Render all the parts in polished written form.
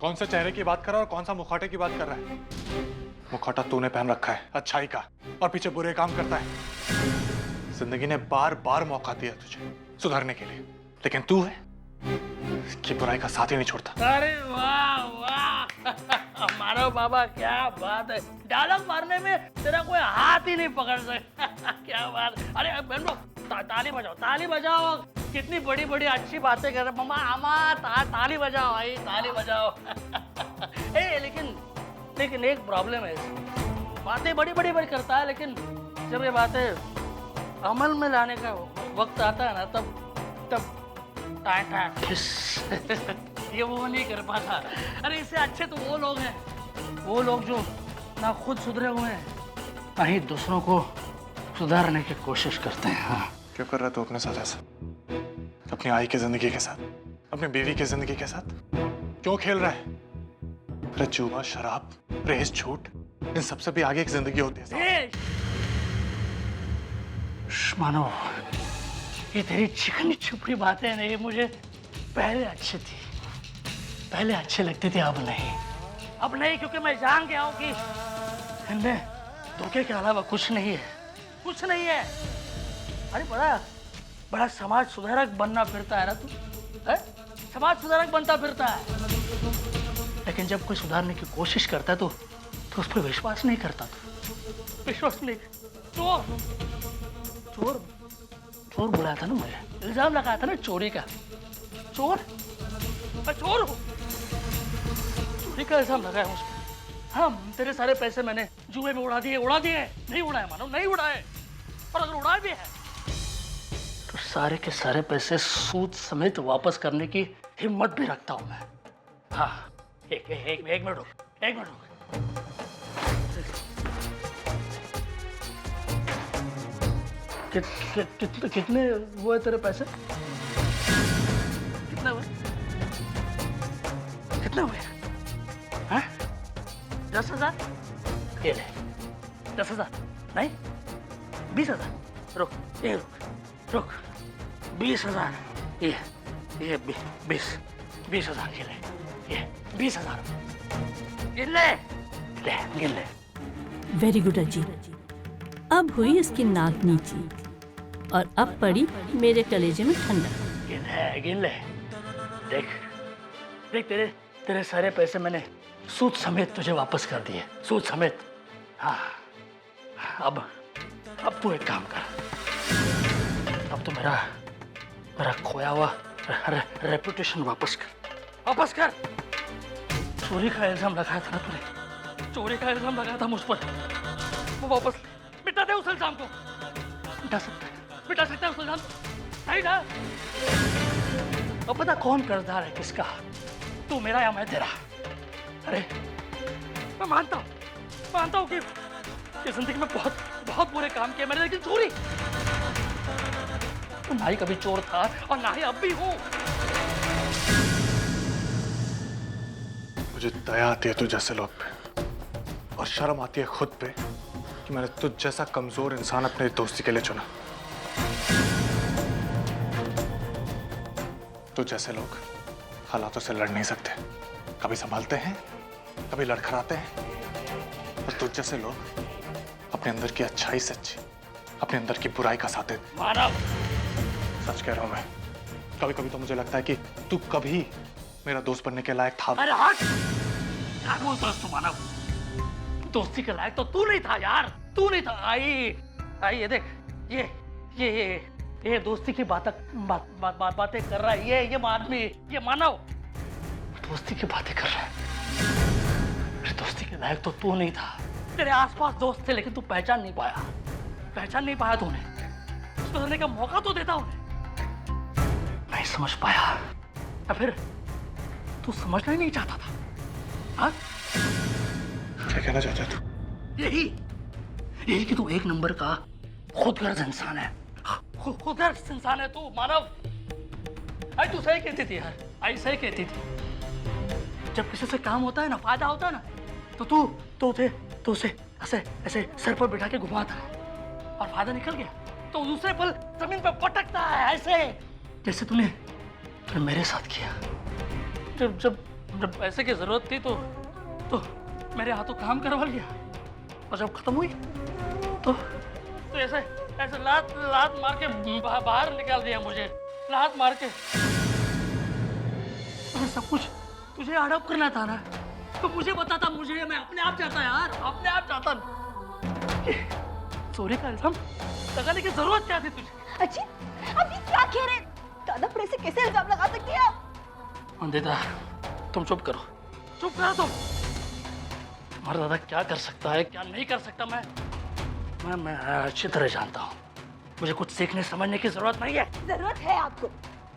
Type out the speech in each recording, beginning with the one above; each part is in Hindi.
कौन से चेहरे की बात कर रहा है और कौन सा मुखौटे की बात कर रहा है? मुखौटा तूने पहन रखा है अच्छाई का, और पीछे बुरे काम करता है। जिंदगी ने बार बार मौका दिया तुझे सुधरने के लिए, लेकिन तू है कि बुराई का साथ ही नहीं छोड़ता। अरे वाह वाह मारो बाबा, क्या बात है। डायलॉग मारने में तेरा कोई हाथ ही नहीं पकड़ सकता। क्या बात। अरे बहन ताली बजाओ, ताली बजाओ। कितनी बड़ी बड़ी अच्छी बातें कर रहे मम्मा अम्मा, ताली बजाओ भाई, ताली बजाओ। लेकिन एक प्रॉब्लम है, बातें बड़ी बड़ी बड़ी करता है, लेकिन जब ये बातें अमल में लाने का वक्त आता है ना, तब ये वो नहीं कर पाता। अरे इससे अच्छे तो वो लोग हैं, वो लोग जो ना खुद सुधरे हुए हैं, ना ही दूसरों को सुधारने की कोशिश करते हैं। हाँ। क्यों कर रहा तू अपने साथ ऐसा? अपनी आई की जिंदगी के साथ, अपनी बीवी की जिंदगी के साथ क्यों खेल रहा है? अरे जुआ, शराब, रेस, झूठ, इन सबसे भी आगे एक जिंदगी होती है। मानो ये तेरी चिकनी छुपड़ी बातें नहीं मुझे पहले अच्छी थी, पहले अच्छे लगते थे, अब नहीं, क्योंकि मैं जान गया हूं कि इनमें धोखे के अलावा कुछ नहीं है, कुछ नहीं है। अरे बड़ा समाज सुधारक बनना फिरता है ना तू, है? समाज सुधारक बनता फिरता है, लेकिन जब कोई सुधारने की कोशिश करता है तो उस पर विश्वास नहीं करता। तू विश्वास नहीं। चोर बुलाया था ना मुझे, इल्जाम लगाया था ना चोरी का। मैं चोर हूँ, चोरी का इल्जाम लगाया मुझ पर। हाँ, तेरे सारे पैसे मैंने जुए में उड़ा दिए। नहीं उड़ाए मानो, नहीं उड़ाए, और अगर उड़ाए भी है तो सारे के सारे पैसे सूद समेत वापस करने की हिम्मत भी रखता हूँ मैं। हाँ, एक मिनट रुक। कितने हुए तेरे पैसे? कितने हुए? हाँ? 10,000? ये ले 10,000 नहीं, 20,000। रुक 20,000। ये 20,000 के ले, ये 20,000 गिन ले। वेरी गुड अजी। अब हुई इसकी नाक नीची और अब पड़ी मेरे कलेजे में ठंडक। गिन ले। देख तेरे सारे पैसे मैंने सूद समेत तुझे वापस कर दिए, सूद समेत। हाँ, अब तू एक काम कर, अब तो मेरा खोया हुआ रेपुटेशन वापस कर। चोरी का इल्जाम लगाया था ना तूने, चोरी का इल्जाम लगाया था मुझ पर, वो वापस मिटा दे उस इल्जाम को। मिटा सकता है उस इल्जाम को, नहीं ना? अब पता कौन कर्जदार है किसका, तू मेरा या मैं तेरा? अरे मैं मानता हूँ कि जिंदगी में बहुत बुरे काम किए मैंने, लेकिन चोरी तो ना ही कभी चोर था और ना ही अब भी हूँ। मुझे दया आती है तुझ जैसे लोग पे, और शर्म आती है खुद पे कि मैंने तुझ जैसा कमजोर इंसान अपने दोस्ती के लिए चुना। तुझ जैसे लोग हालातों से लड़ नहीं सकते, कभी संभालते हैं, कभी लड़खड़ाते हैं, और तुझ जैसे लोग अपने अंदर की अच्छाई से अच्छी अपने अंदर की बुराई का साथ देते। सच कह रहा हूं मैं, कभी कभी तो मुझे लगता है कि तू कभी मेरा दोस्त बनने के लायक था। अरे हट, क्या बोलता है तू मानव? दोस्ती के लायक तो तू नहीं था यार, तू नहीं था। आई ये देख, ये दोस्ती की बातें कर रहा है, ये आदमी, ये मानव दोस्ती की बातें कर रहा है। मेरी दोस्ती के लायक तो तू नहीं था। तेरे आसपास दोस्त थे, लेकिन तू पहचान नहीं पाया तूने। सुधरने का मौका तो देता उन्हें, नहीं समझ पाया, या फिर तू समझना ही नहीं चाहता था? हाँ? क्या कहना चाहता है तू? यही कि तू एक नंबर का खुदगर्ज इंसान है। खुदगर्ज इंसान है तू मानव। आई तू सही कहती थी यार, सही कहती थी। जब किसी से काम होता है ना, फायदा होता है ना, तो तू उसे ऐसे सर पर बिठा के घुमाता है, और फायदा निकल गया तो दूसरे पल जमीन पर पटकता है, ऐसे जैसे तूने मेरे साथ किया। जब जब पैसे की जरूरत थी तो मेरे हाथों काम करवा लिया, और जब खत्म हुई तो ऐसे ऐसे लात मार के बाहर निकाल दिया मुझे, लात मार के। अरे सब कुछ तुझे हड़प करना था ना, तो मुझे बताता, मुझे, मैं अपने आप जाता यार, अपने आप जाता। चोरी का इल्जाम लगाने की जरूरत क्या थी तुझे? अजी, आप ये क्या कह रहे हैं? दादा पर ऐसे कैसे इल्जाम लगा सकती हैं आप? अंधेरा, तुम चुप करो, चुप करो तुम। हमारा दादा क्या कर सकता है, क्या नहीं कर सकता, मैं अच्छी तरह जानता हूँ। मुझे कुछ सीखने समझने की जरूरत नहीं है। जरूरत है आपको,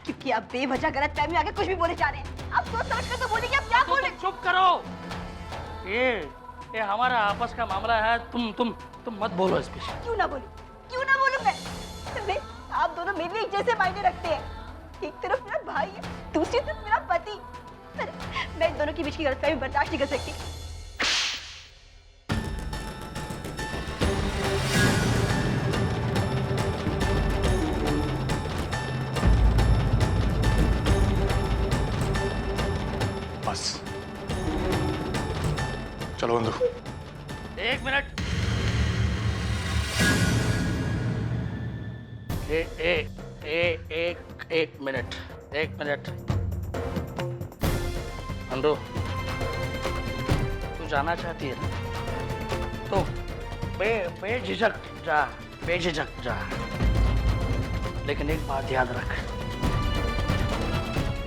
क्योंकि आप बेवजह गलत फहमी आगे कुछ भी बोले जा रहे हैं। आप सोच समझ कर तो बोलिए कि आप क्या बोल रहे हैं। चुप करो, ये हमारा आपस का मामला है, तुम मत बोलो इस पीछे। क्यों ना बोलूं मैं? आप दोनों मेरे लिए एक जैसे मायने रखते हैं। एक तरफ मेरा भाई है, दूसरी तरफ मेरा पति। मैं इन दोनों के बीच की गलतफहमी बर्दाश्त नहीं कर सकती। बस चलो बंधु। एक मिनट। एक मिनट। अंडो, तू जाना चाहती है ना, तो बेझिझक जा। लेकिन एक बात याद रख,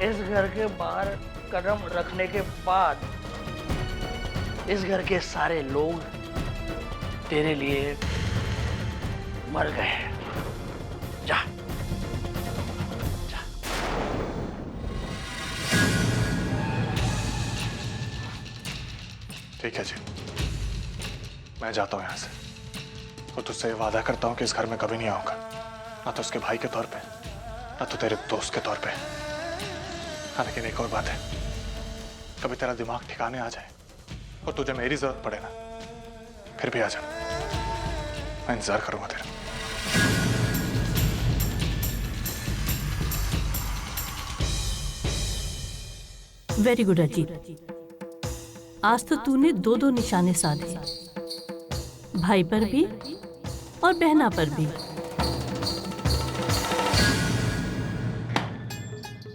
इस घर के बाहर कदम रखने के बाद इस घर के सारे लोग तेरे लिए मर गए। जा। ठीक है जी, मैं जाता हूं यहां से, और तुझसे वादा करता हूं कि इस घर में कभी नहीं आऊंगा, ना तो उसके भाई के तौर पे, ना तो तेरे दोस्त के तौर पे। हाँ, लेकिन एक और बात है, कभी तेरा दिमाग ठिकाने आ जाए और तुझे मेरी जरूरत पड़े ना, फिर भी आ जा, मैं इंतजार करूंगा तेरा। वेरी गुड अजीत, आज तो तूने दो निशाने साधे, भाई पर भी और बहना पर भी।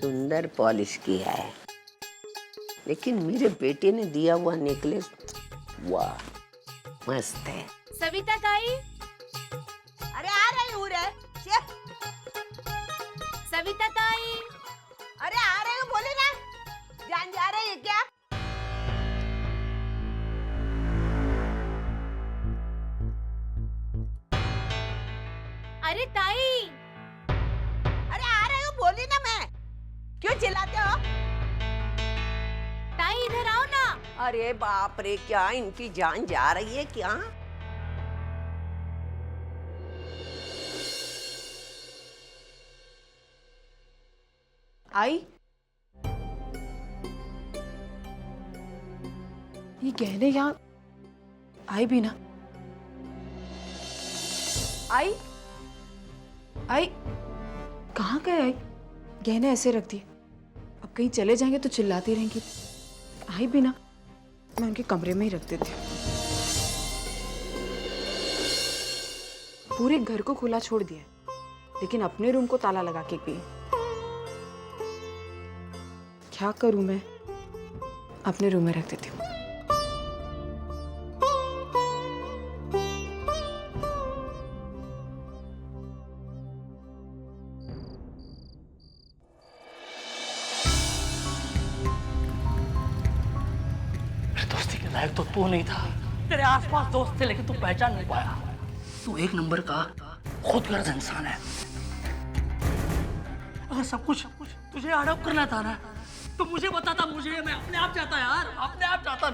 सुंदर पॉलिश किया है, लेकिन मेरे बेटे ने दिया हुआ नेकलेस, वाह मस्त है। सविता ताई, अरे आ रही हूँ रे। सविता ताई, अरे आ रही हूँ, बोले ना। जान जा रही है क्या? अरे ताई, अरे आ रही हूँ, बोली ना मैं। क्यों चिल्लाते हो? ताई इधर आओ ना। अरे बाप रे, क्या इनकी जान जा रही है क्या? आई, ये गहने यहाँ आई भी ना। आई कहाँ गए आई? गहने ऐसे रख दिए, अब कहीं चले जाएंगे तो चिल्लाती रहेंगी। आई भी ना, मैं उनके कमरे में ही रख देती हूँ। पूरे घर को खुला छोड़ दिया, लेकिन अपने रूम को ताला लगा के गई। क्या करूं मैं? अपने रूम में रख देती हूँ। दोस्ती के लायक तो तू नहीं था। तेरे आसपास दोस्त थे, लेकिन तू पहचान नहीं पाया। तू एक नंबर का खुदगर्ज इंसान है। अगर सब कुछ तुझे हड़प करना था ना, तो मुझे बताता, मुझे, मैं अपने आप जाता यार, अपने आप जाता।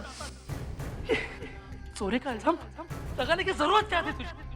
चोरी का इल्जाम लगाने की जरूरत क्या थी तुझे?